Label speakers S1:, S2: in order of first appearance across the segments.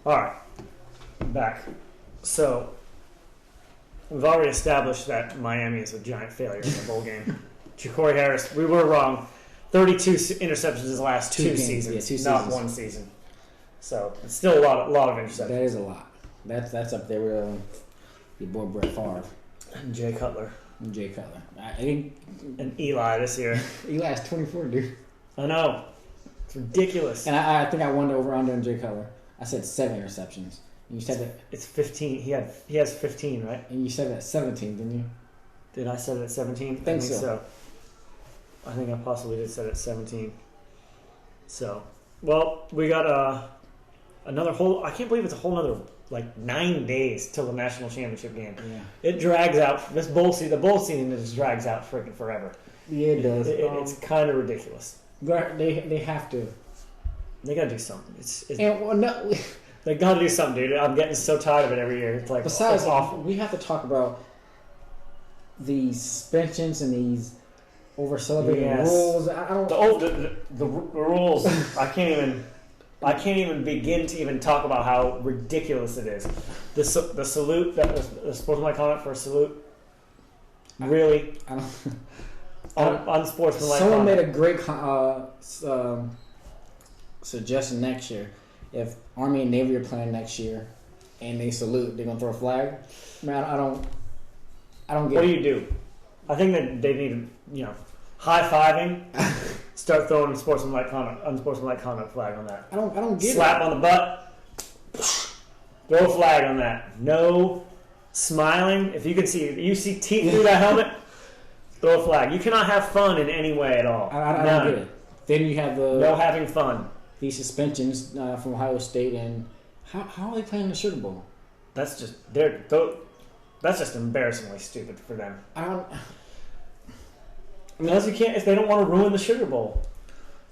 S1: All right, back. So we've already established that Miami is a giant failure in the bowl game. Ja'Cory Harris, we were wrong. 32 interceptions his last two seasons, not seasons. One season. So it's still a lot of interceptions.
S2: That is a lot. That's up there with your boy Brett Favre
S1: and Jay Cutler.
S2: I think,
S1: and Eli this year.
S2: Eli's 24, dude.
S1: I know. It's ridiculous.
S2: And I think I won the over-under on Jay Cutler. I said 7 interceptions. And you said that
S1: it's 15. He has 15, right?
S2: And you said that 17, didn't you?
S1: Did I say it at 17?
S2: I think so.
S1: I think I possibly did say it at 17. So, well, we got another whole. I can't believe it's a whole another 9 days till the national championship game.
S2: Yeah.
S1: It drags out. The bowl season just drags out freaking forever.
S2: Yeah, it does.
S1: It's kind of ridiculous.
S2: They have to.
S1: They gotta do something. They gotta do something, dude. I'm getting so tired of it every year. It's
S2: besides,
S1: it's awful.
S2: We have to talk about these suspensions and these over-celebrating rules. I don't.
S1: The rules. I can't even begin to even talk about how ridiculous it is. The salute, the sportsmanlike conduct for a salute. Really, unsportsmanlike.
S2: Someone made a great suggestion next year. If Army and Navy are playing next year, and they salute, they're gonna throw a flag. Man, I don't get.
S1: What do you do? I think that they need high-fiving. Start throwing unsportsmanlike conduct flag on that.
S2: I don't get
S1: Slap
S2: it.
S1: on the butt. Throw a flag on that. No smiling. If you see teeth through that helmet, throw a flag. You cannot have fun in any way at all.
S2: I don't get it. Then you have
S1: no having fun.
S2: These suspensions from Ohio State, and how are they playing the Sugar Bowl?
S1: That's just embarrassingly stupid for them. Unless if they don't want to ruin the Sugar Bowl.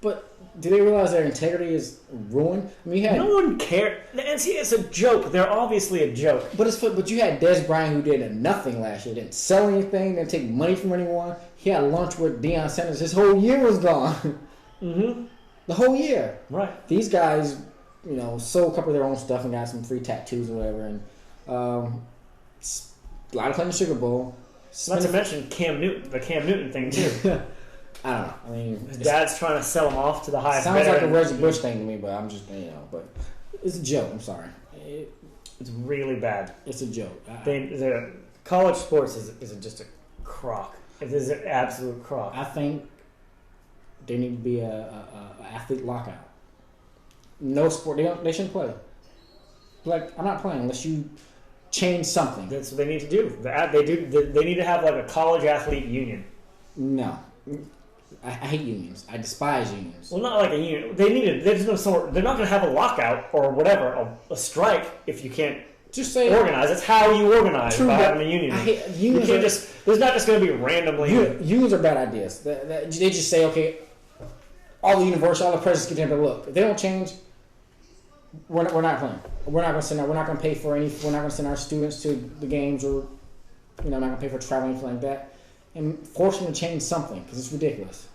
S2: But do they realize their integrity is ruined? I mean,
S1: no one cares. The NCAA is a joke. They're obviously a joke.
S2: But you had Des Bryant, who did nothing last year. Didn't sell anything. Didn't take money from anyone. He had lunch with Deion Sanders. His whole year was gone.
S1: Mm-hmm.
S2: The whole year.
S1: Right.
S2: These guys, sold a couple of their own stuff and got some free tattoos or whatever. And a lot of playing the Sugar Bowl.
S1: Not to mention the Cam Newton thing too.
S2: I don't know. I mean,
S1: his dad's trying to sell him off to the highest.
S2: Sounds like a Reggie Bush thing to me, but I'm just but it's a joke. I'm sorry.
S1: It's really bad.
S2: It's a joke.
S1: The college sports is just a crock. It is an absolute crock.
S2: I think there need to be a athlete lockout. No sport. They shouldn't play. I'm not playing unless you change something.
S1: That's what they need to do. They need to have a college athlete union.
S2: No, I hate unions. I despise unions.
S1: Well, not like a union. There's no sort. They're not going to have a lockout or whatever, a strike if you can't
S2: just say
S1: organize. It's how you organize
S2: by
S1: having a union.
S2: Unions
S1: there's not just going to be randomly.
S2: Unions are bad ideas. They just say, okay, all the universities, all the presidents get together. Look, if they don't change, we're not playing. We're not going to pay for any. We're not going to send our students to the games, or not going to pay for travel or anything like that. And force them to change something because it's ridiculous.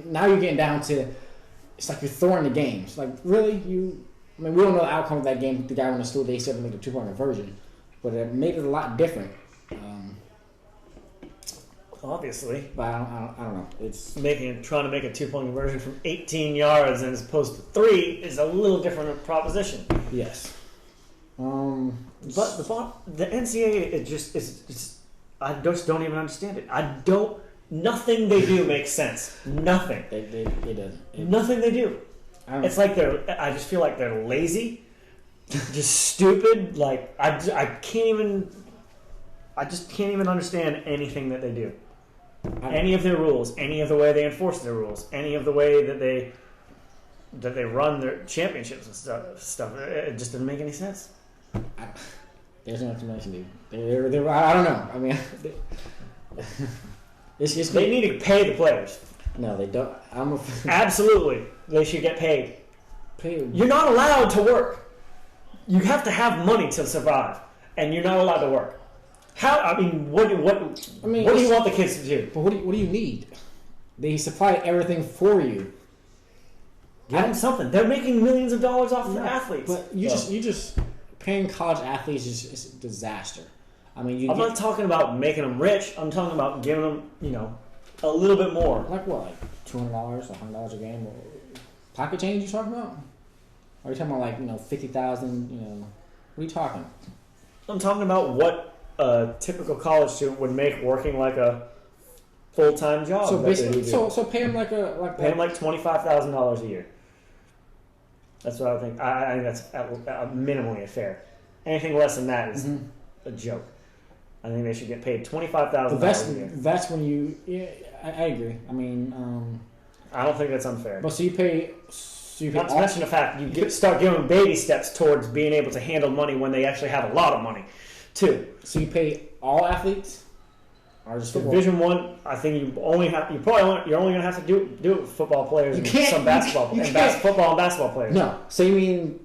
S2: Now you're getting down to it's like you're throwing the games. Like really, we don't know the outcome of that game. The guy went to school, they said to make a 2-point conversion, but it made it a lot different.
S1: Obviously,
S2: but I don't know. It's
S1: trying to make a 2-point conversion from 18 yards as opposed to 3 is a little different proposition.
S2: Yes.
S1: But the NCAA is I just don't even understand it. Nothing they do makes sense. Nothing.
S2: It doesn't.
S1: Nothing they do. It's like I just feel like they're lazy, just stupid. I just can't even understand anything that they do. Any of their rules, any of the way they enforce their rules, any of the way that they run their championships and stuff. It just doesn't make any sense.
S2: There's no explanation, dude. I don't know. I mean,
S1: they need to pay the players.
S2: No, they don't.
S1: Absolutely, they should get paid.
S2: Paid.
S1: You're not allowed to work. You have to have money to survive, and you're not allowed to work. How? I mean, what do you want the kids to do?
S2: But what do you need? They supply everything for you.
S1: Give them something. They're making millions of dollars off the athletes.
S2: But you just paying college athletes is a disaster. I mean,
S1: I'm not talking about making them rich. I'm talking about giving them, a little bit more.
S2: Like what? Like $200, $100 a game? Or pocket change you talking about? Or are you talking about like, 50,000, what are you talking?
S1: I'm talking about what a typical college student would make working like a full-time job.
S2: So basically, so pay them like
S1: pay them like $25,000 a year. That's what I think. I think that's minimally fair. Anything less than that is a joke. I think they should get paid $25,000 a year.
S2: That's when you. Yeah, I agree. I mean,
S1: I don't think that's unfair.
S2: But so you pay.
S1: Not to mention the fact you start giving baby steps towards being able to handle money when they actually have a lot of money, too.
S2: So you pay all athletes, or just football?
S1: Division I. I think you're only gonna have to do it with football players and some basketball football and basketball players.
S2: No. So you mean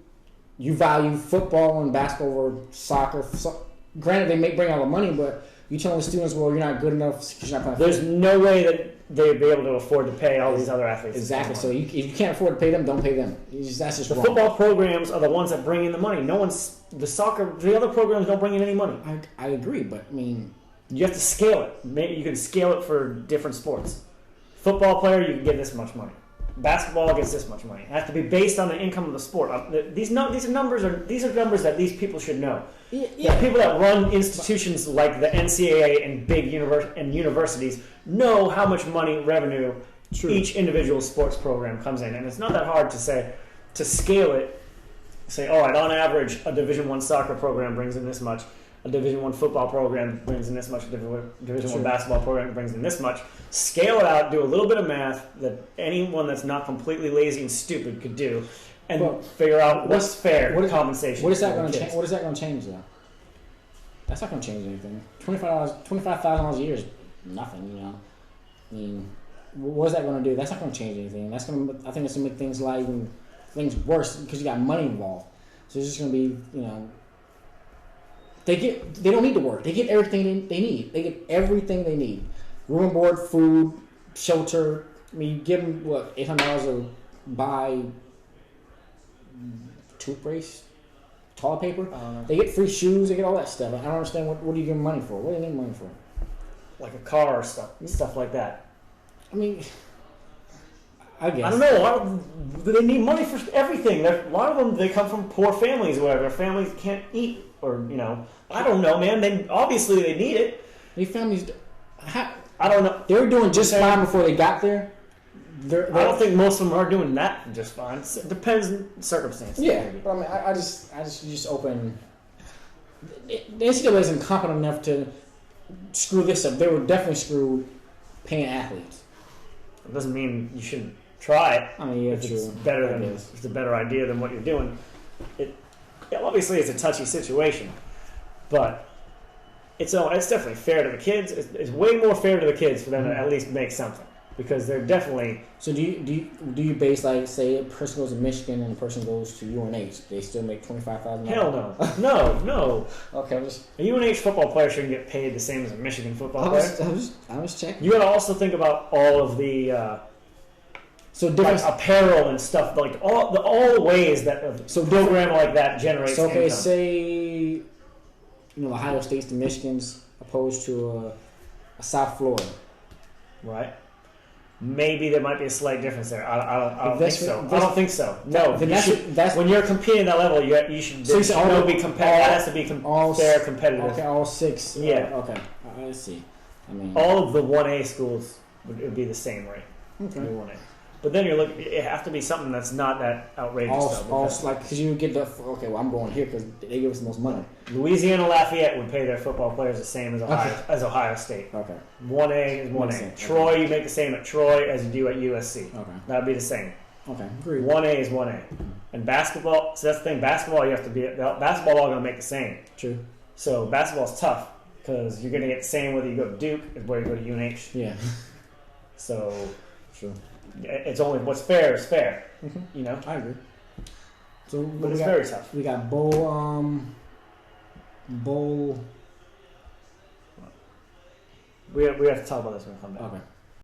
S2: you value football and basketball over soccer? Granted, they may bring all the money, but you telling the students, well, you're not good enough because you're not playing.
S1: There's no way that they'd be able to afford to pay all these other athletes.
S2: Exactly. So if you can't afford to pay them, don't pay them. That's just
S1: the
S2: wrong.
S1: Football programs are the ones that bring in the money. The other programs don't bring in any money.
S2: I agree, but I mean,
S1: you have to scale it. Maybe you can scale it for different sports. Football player, you can get this much money. Basketball gets this much money. It has to be based on the income of the sport. These numbers are that these people should know.
S2: Yeah.
S1: The people that run institutions like the NCAA and big universities know how much revenue each individual sports program comes in, and it's not that hard to scale it. Say, all right, on average, a Division I soccer program brings in this much. A Division I football program brings in this much. A Division I basketball program brings in this much. Scale it out. Do a little bit of math that anyone that's not completely lazy and stupid could do, and figure out what's fair compensation.
S2: What is that going to change? What is that going to change though? That's not going to change anything. $25,000 a year is nothing. I mean, what is that going to do? That's not going to change anything. I think it's going to make things worse because you got money involved. So it's just going to be, They don't need to work. They get everything they need. They get everything they need. Room and board, food, shelter. I mean, you give them, $800 to buy toothpaste, toilet paper? They get free shoes. They get all that stuff. I don't understand what do you give them money for? What do they need money for?
S1: Like a car or stuff like that.
S2: I mean, I guess.
S1: I don't know. They need money for everything. A lot of them, they come from poor families or whatever. Families can't eat. Or, I don't know, man. Obviously they need it.
S2: These families,
S1: I don't know.
S2: They were doing just fine before they got there.
S1: I don't think most of them are doing that just fine. It depends on circumstances.
S2: Yeah, maybe. But I mean, I just open. The NCAA isn't competent enough to screw this up. They were definitely screwed paying athletes.
S1: It doesn't mean you shouldn't try it.
S2: I mean, yeah,
S1: if
S2: true.
S1: It's a better idea than what you're doing. Obviously, it's a touchy situation, but it's definitely fair to the kids. It's way more fair to the kids for them to at least make something because they're definitely.
S2: So do you base like say a person goes to Michigan and a person goes to UNH, they still make $25,000?
S1: Hell no. Okay, a UNH football player shouldn't get paid the same as a Michigan football player.
S2: I was checking.
S1: You got to also think about all of the. Like apparel and stuff, like all the ways that a program like that generates income.
S2: Okay, say Ohio State's to Michigan's opposed to a South Florida,
S1: right? Maybe there might be a slight difference there. I don't think so. I don't think so. No, that's when you're competing at that level, you should. Be competitive. That has to be fair, competitive.
S2: Okay, all six.
S1: Yeah.
S2: Okay, I see. I mean,
S1: all of the 1A schools would be the same rate.
S2: Okay.
S1: 1A. But then it has to be something that's not that outrageous.
S2: Because you get I'm going here because they give us the most money.
S1: Louisiana Lafayette would pay their football players the same as Ohio State.
S2: Okay.
S1: 1A is 1A. Troy, you make the same at Troy as you do at USC.
S2: Okay.
S1: That would be the same.
S2: Okay. Agreed.
S1: 1A is 1A. And basketball, so that's the thing. Basketball, basketball all going to make the same.
S2: True.
S1: So basketball's tough because you're going to get the same whether you go to Duke or whether you go to UNH.
S2: Yeah.
S1: So.
S2: True.
S1: It's only what's fair is fair.
S2: Mm-hmm. I agree. So,
S1: but it's very tough.
S2: We got bowl.
S1: We have to talk about this when we come back.
S2: Okay.